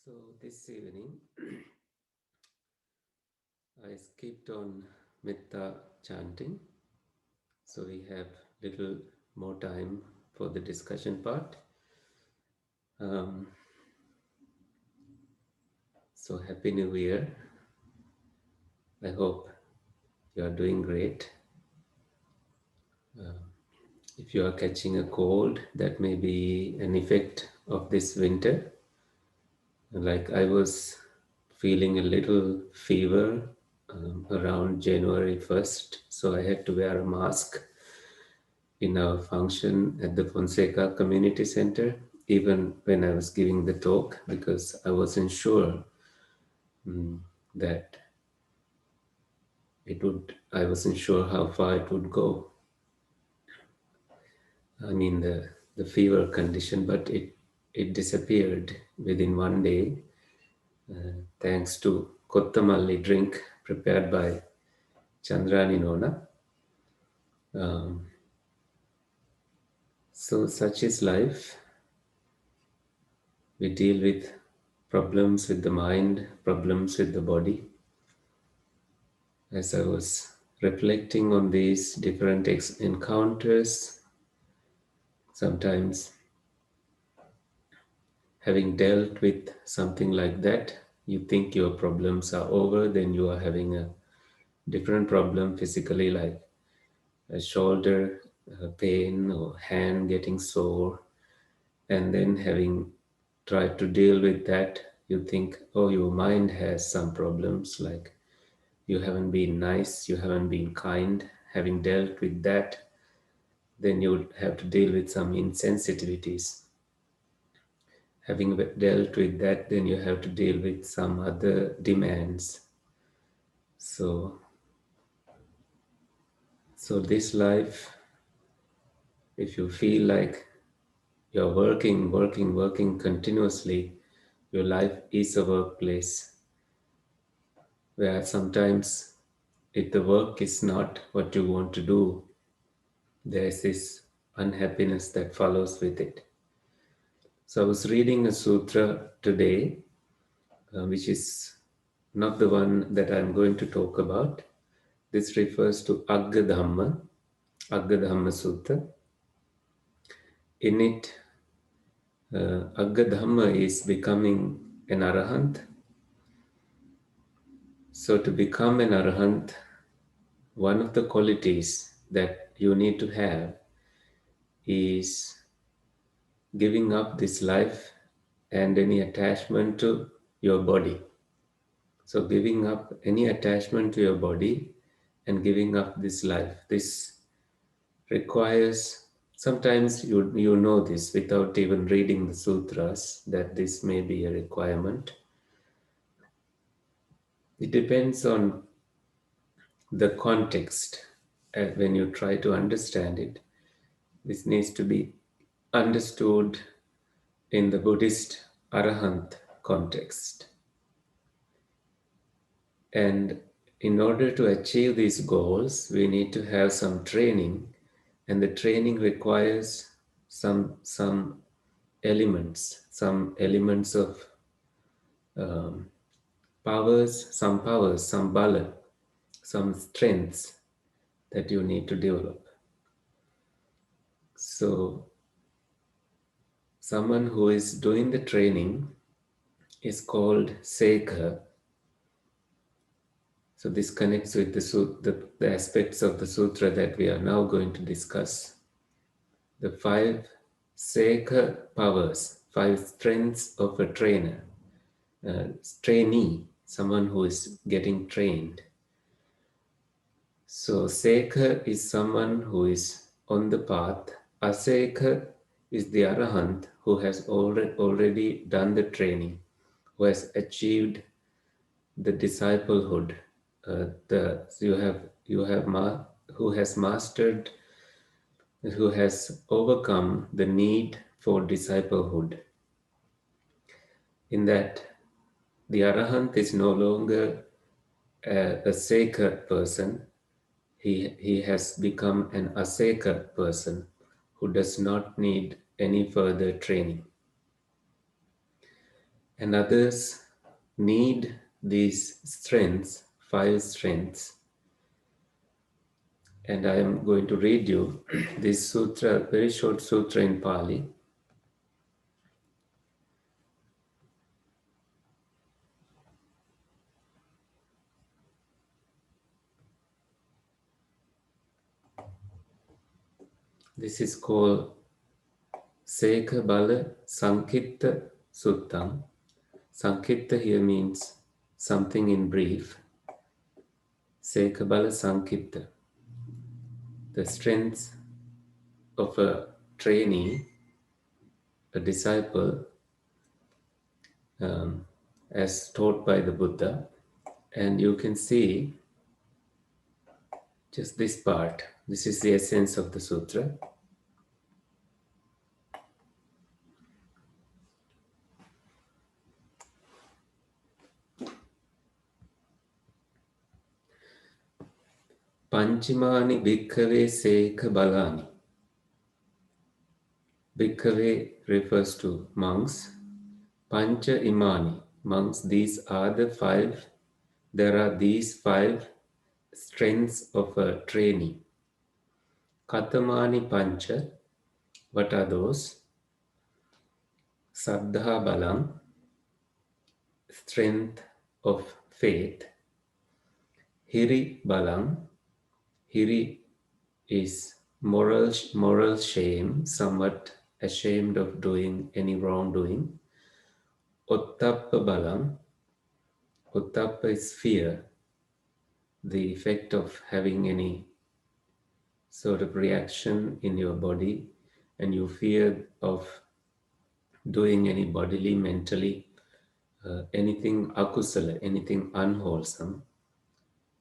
So this evening I skipped on Metta chanting, so we have little more time for the discussion part. Um, so Happy New Year. I hope you are doing great. Uh, if you are catching a cold, that may be an effect of this winter. Like I was feeling a little fever around January 1st, so I had to wear a mask in our function at the Fonseca Community Center, even when I was giving the talk, because I wasn't sure that I wasn't sure how far it would go. I mean, the fever condition, but it disappeared within one day, thanks to Katamāni drink prepared by Chandrani Nona. Um, so such is life. We deal with problems with the mind, problems with the body. As I was reflecting on these different encounters, sometimes having dealt with something like that, you think your problems are over, then you are having a different problem physically, like a shoulder pain or hand getting sore, and then having tried to deal with that, you think, oh, your mind has some problems, like you haven't been nice, you haven't been kind. Having dealt with that, then you would have to deal with some insensitivities. Having dealt with that, then you have to deal with some other demands. So this life, if you feel like you're working continuously, your life is a workplace where sometimes if the work is not what you want to do, there's this unhappiness that follows with it. So I was reading a sutra today, which is not the one that I'm going to talk about. This refers to Agga Dhamma Sutta. In it, Agga Dhamma is becoming an arahant. So to become an arahant, one of the qualities that you need to have is giving up this life and any attachment to your body. So giving up any attachment to your body and giving up this life. This requires, sometimes you know this without even reading the sutras, that this may be a requirement. It depends on the context when you try to understand it. This needs to be understood in the Buddhist Arahant context. And in order to achieve these goals, we need to have some training, and the training requires some elements of um, some powers, some bala, some strengths that you need to develop. So someone who is doing the training is called sekha. So this connects with the aspects of the sutra that we are now going to discuss. The 5 sekha powers, 5 strengths of a trainee, someone who is getting trained. So sekha is someone who is on the path. Asekha is the arahant who has already done the training, who has achieved the disciplehood. Who has mastered, who has overcome the need for disciplehood. In that, the arahant is no longer a sekha person. He has become an aseka person who does not need any further training. And others need these strengths, 5 strengths. And I am going to read you this sutra, very short sutra in Pali. This is called sekha-balāṃ Sankitta Suttam. Sankitta here means something in brief. Sekha-balāṃ Sankitta. The strength of a trainee, a disciple, as taught by the Buddha. And you can see just this part. This is the essence of the sutra. Pañc'imāni bhikkhave sekha-balāni. Bhikkhave refers to monks. Pañc'imāni, monks, these are the 5. There are these 5 strengths of a trainee. Katamāni pañca, what are those? Saddhā-balaṃ, strength of faith. Hiri-balaṃ, hiri is moral shame, somewhat ashamed of doing any wrongdoing. Ottappa-balaṃ, ottappa is fear, the effect of having any sort of reaction in your body, and you fear of doing any bodily, mentally, anything akusala, anything unwholesome.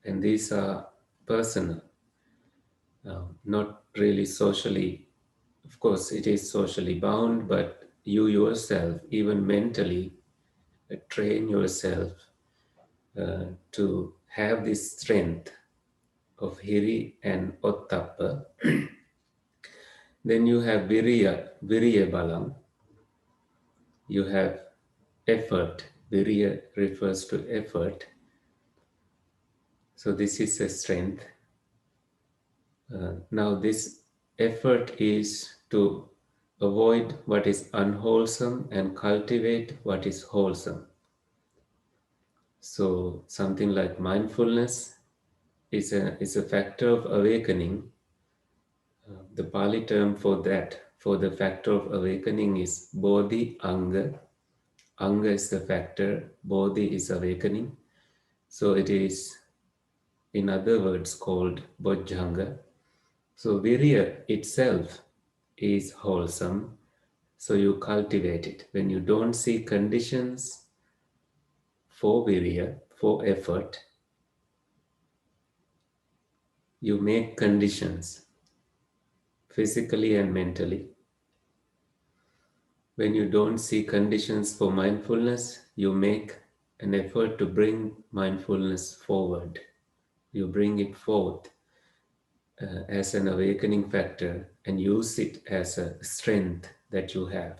And these are personal, not really socially. Of course, it is socially bound, but you yourself, even mentally, train yourself to have this strength of hiri and ottappa. Then you have viriya-balaṃ. You have effort. Viriya refers to effort. So this is a strength. Now this effort is to avoid what is unwholesome and cultivate what is wholesome. So something like mindfulness is a factor of awakening. The Pali term for that, for the factor of awakening, is bodhi anga. Anga is the factor, bodhi is awakening. So it is, in other words, called bojjhanga. So virya itself is wholesome, so you cultivate it. When you don't see conditions for virya, for effort, you make conditions, physically and mentally. When you don't see conditions for mindfulness, you make an effort to bring mindfulness forward. You bring it forth as an awakening factor and use it as a strength that you have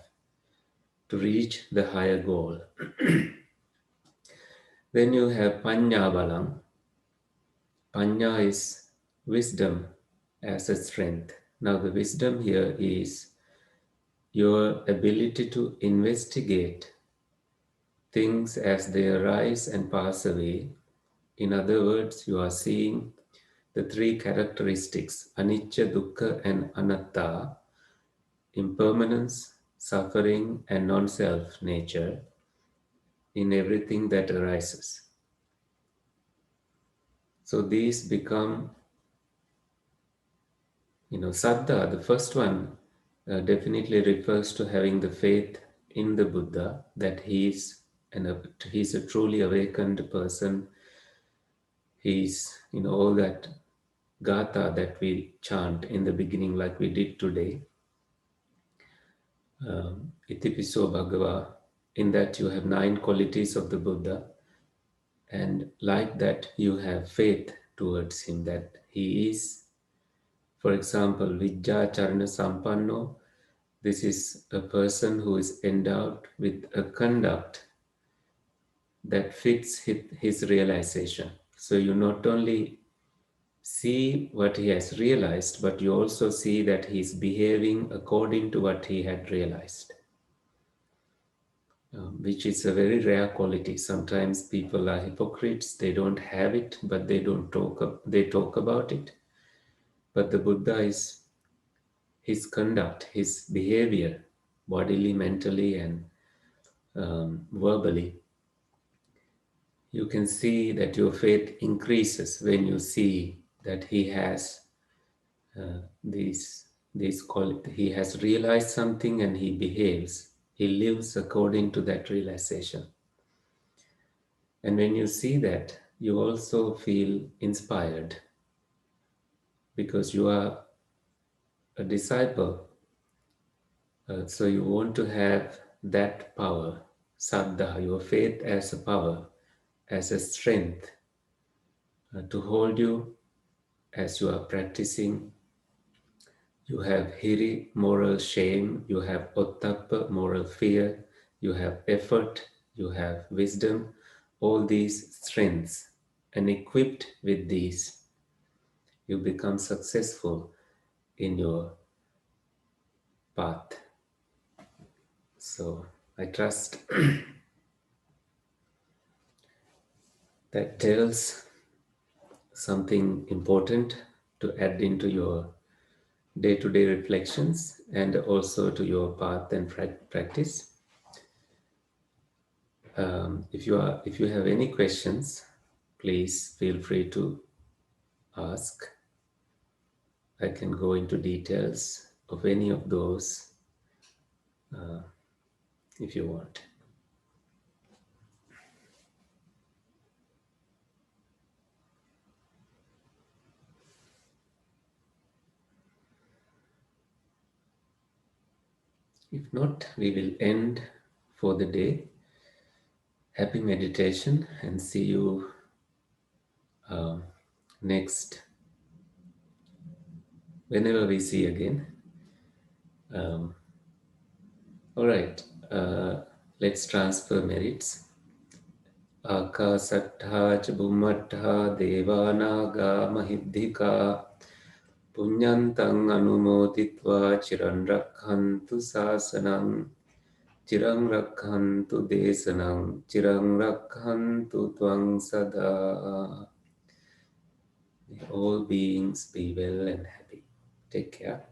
to reach the higher goal. Then you have paññā-balaṃ. Paññā is wisdom as a strength. Now the wisdom here is your ability to investigate things as they arise and pass away. In other words, you are seeing the 3 characteristics, anicca, dukkha, and anatta, impermanence, suffering, and non-self nature in everything that arises. So these become, saddha, the first one, definitely refers to having the faith in the Buddha, that he's a truly awakened person. He's, all that gatha that we chant in the beginning, like we did today. Itipiso Bhagava, in that you have 9 qualities of the Buddha, and like that you have faith towards him, that he is, for example, Vijja Charana Sampanno. This is a person who is endowed with a conduct that fits his realization. So you not only see what he has realized, but you also see that he's behaving according to what he had realized, which is a very rare quality. Sometimes people are hypocrites; they don't have it, but they don't talk. They talk about it. But the Buddha is his conduct, his behavior, bodily, mentally, and verbally. You can see that your faith increases when you see that he has these quality. He has realized something and he behaves. He lives according to that realization. And when you see that, you also feel inspired because you are a disciple. So you want to have that power, saddha, your faith as a power, as a strength to hold you as you are practicing. You have hiri, moral shame, you have ottappa, moral fear, you have effort, you have wisdom, all these strengths. And equipped with these, you become successful in your path. So I trust that tells something important to add into your day-to-day reflections and also to your path and practice. If you have any questions, please feel free to ask. I can go into details of any of those if you want. If not, we will end for the day. Happy meditation and see you next, whenever we see again. Um, all right, let's transfer merits. Akasattha ca bhummattha devanaga mahiddhika punyantang anumoditva chiran rakhantu sasanam chiran rakhantu desanam chiran rakhantu tvang sada. May all beings be well and happy. Take care.